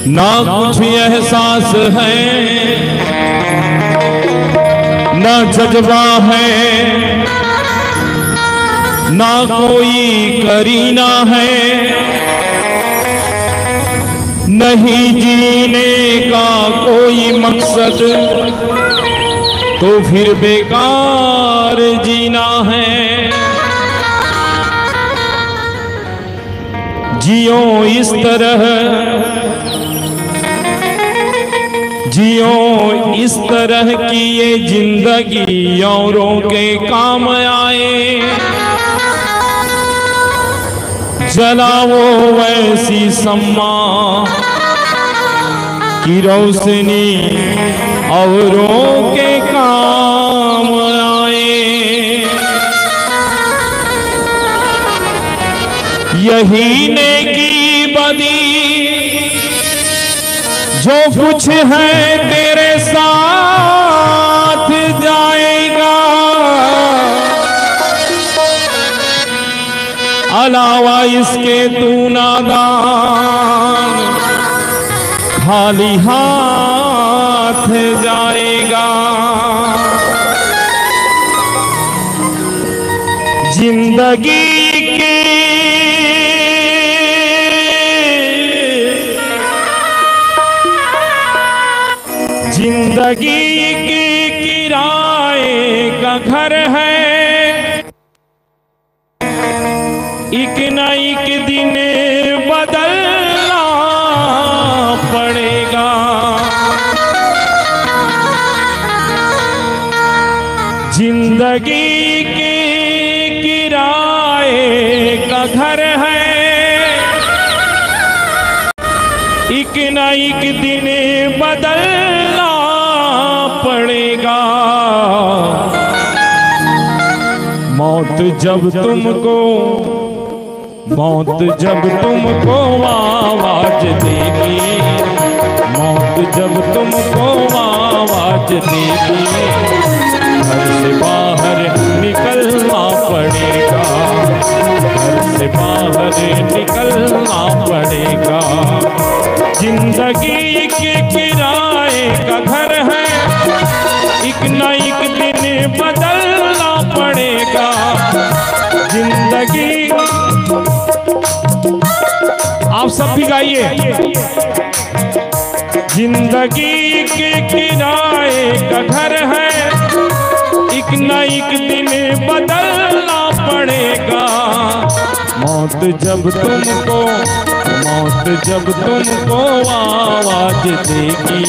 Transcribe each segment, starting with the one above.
ना कुछ एहसास है, ना जज्बा है, ना कोई करीना है, नहीं जीने का कोई मकसद, तो फिर बेकार जीना है। जियो इस तरह, जियो इस तरह की ये जिंदगी औरों के काम आए, जलाओ वैसी सम्मा की रोशनी औरों के काम आए। यही नेकी बदी जो कुछ है तेरे साथ जाएगा, अलावा इसके तू नादान खाली हाथ जाएगा। जिंदगी की जिंदगी की किराए का घर है, एक न एक दिन बदलना पड़ेगा। जिंदगी के किराए का घर है, एक न एक दिन बदलना पड़ेगा। मौत जब तुमको आवाज देगी, मौत जब तुमको आवाज देगी, घर से बाहर निकलना पड़ेगा, घर से बाहर निकलना पड़ेगा। जिंदगी के किराए का घर है, एक न एक दिन बदलना पड़ेगा। जिंदगी आप सब भी गाइए। जिंदगी के किराए का घर है, एक न एक दिन बदलना पड़ेगा। मौत जब तुमको आवाज देगी,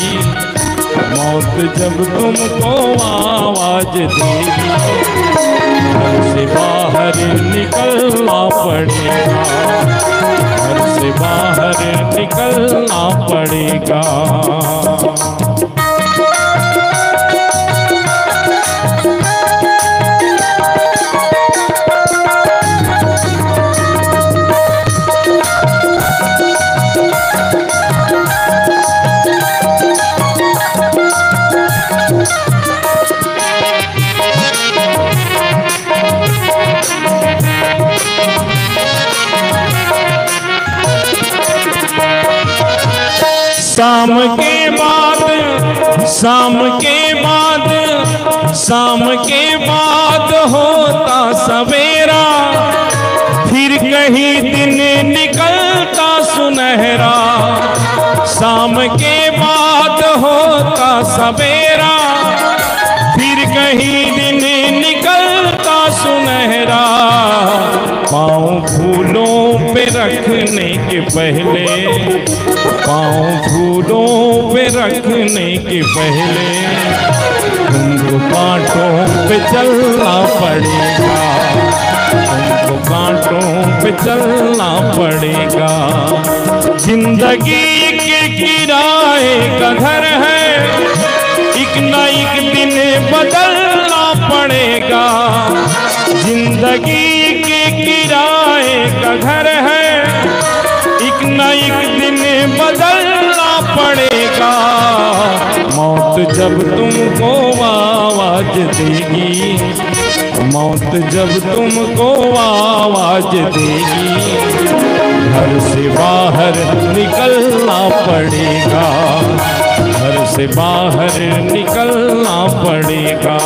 मौत जब तुमको आवाज देगी, घर से बाहर निकलना पड़ेगा, घर से बाहर निकलना पड़ेगा। शाम के बाद होता सवेरा, फिर कहीं दिन निकलता सुनहरा। शाम के बाद होता सवेरा, फिर कहीं दिन निकलता सुनहरा। पाँव फूलों पे रखने के पहले, पाँव फूलों पे रखने के पहले, तुमको कांटों पे चलना पड़ेगा, तुमको कांटों पे चलना पड़ेगा। जिंदगी के किराए का घर है, एक न एक दिन बदलना पड़ेगा। जिंदगी के किराए का घर है, एक न एक दिन बदलना पड़ेगा। मौत जब तुमको आवाज देगी, मौत जब तुमको आवाज देगी, घर से बाहर निकलना पड़ेगा, घर से बाहर निकलना पड़ेगा।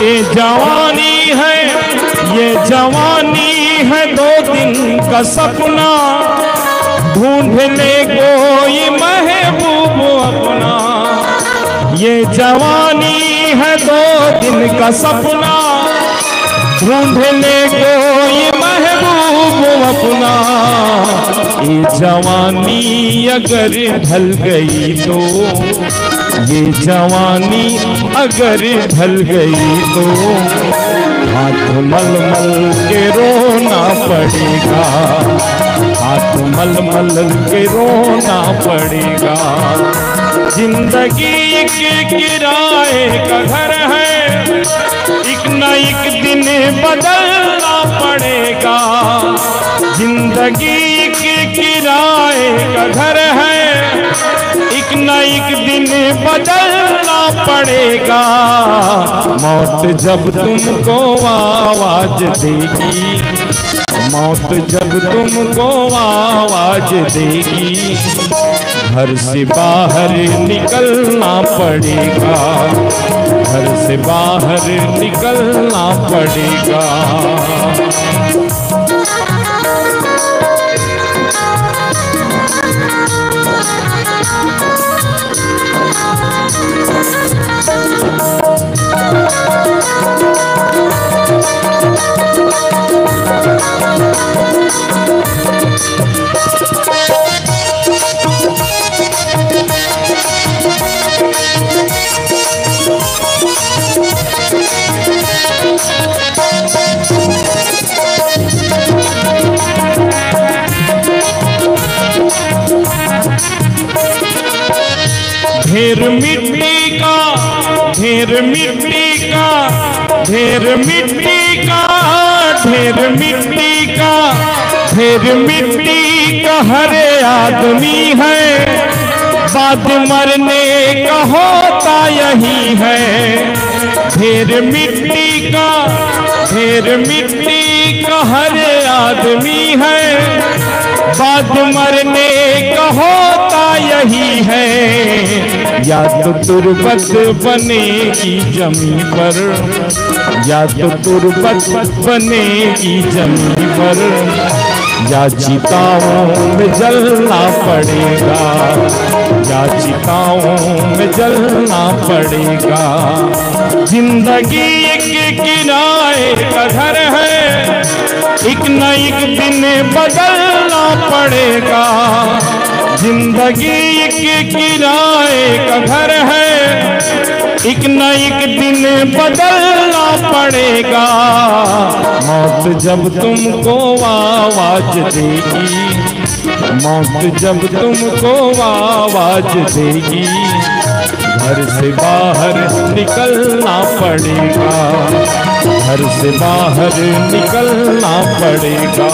ये जवानी है, ये जवानी है 2 दिन का सपना, ढूंढ ले कोई महबूब अपना। ये जवानी है 2 दिन का सपना, ढूंढ ले कोई महबूब अपना। ये जवानी अगर ढल गई तो, ये जवानी अगर ढल गई तो, हाथ मल मल के रोना पड़ेगा, हाथ मल मल के रोना पड़ेगा। जिंदगी के किराए का घर है, एक न एक दिन बदलना पड़ेगा। जिंदगी के किराए का घर है, एक न एक दिन बदलना पड़ेगा। मौत जब तुमको आवाज देगी, मौत जब तुमको आवाज देगी, घर से बाहर निकलना पड़ेगा, घर से बाहर निकलना पड़ेगा। ढेर मिट्टी का, ढेर मिट्टी का, ढेर मिट्टी का, ढेर मिट्टी का, ढेर मिट्टी का हर आदमी है। बाद मरने का होता यही है। ढेर मिट्टी का, ढेर मिट्टी का हर आदमी है। बाद मरने का होता यही है। या तो तुरबत बनेगी जमीन पर, या तो तुरबत बनेगी जमीन पर, या चिताओं में जलना पड़ेगा, या चिताओं में जलना पड़ेगा। जिंदगी एक किराए का घर है, एक न एक दिन बदलना पड़ेगा। जिंदगी एक किराए का घर है, एक न एक दिन बदलना पड़ेगा। मौत जब तुमको आवाज देगी, मौत जब तुमको आवाज देगी, घर से बाहर निकलना पड़ेगा, घर से बाहर निकलना पड़ेगा।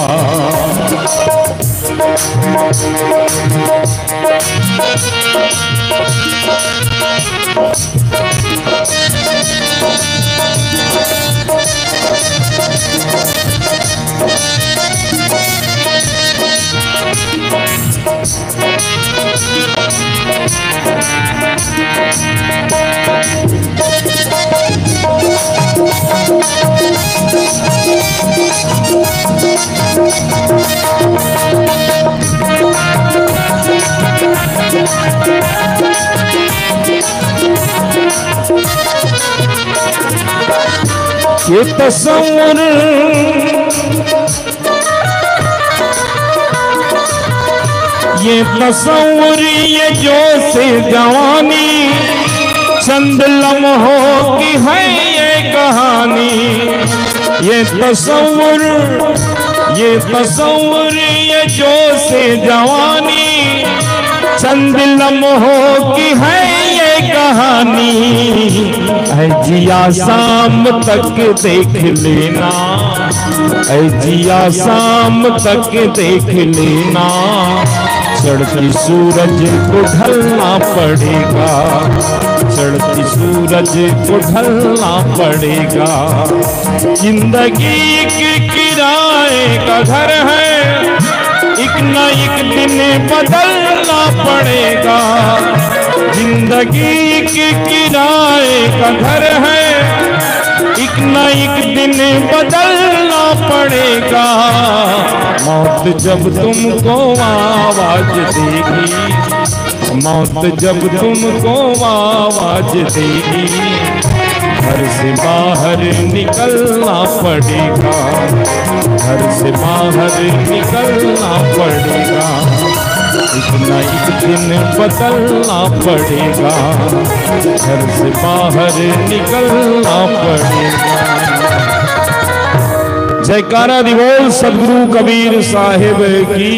ये तस्वीर ये तस्वुर ये जोश जवानी, चंद लम्हों की है ये कहानी। ये तस्वुर ये जोश जवानी, चंद लम्हों की है ये कहानी। ऐ जिया शाम तक देख लेना, ऐ जिया शाम तक देख लेना, चढ़ती सूरज को ढलना पड़ेगा, चढ़ती सूरज को ढलना पड़ेगा। जिंदगी के किराए का घर है, एक न एक दिन बदलना पड़ेगा। जिंदगी के किराए का घर है, एक न एक दिन बदलना पड़ेगा। मौत जब तुमको आवाज देगी, मौत जब तुमको आवाज देगी, घर से बाहर निकलना पड़ेगा, घर से बाहर निकलना पड़ेगा। एक न एक दिन बदलना पड़ेगा, घर से बाहर निकलना पड़ेगा। जयकारा दी बोल सदगुरु कबीर साहिब की।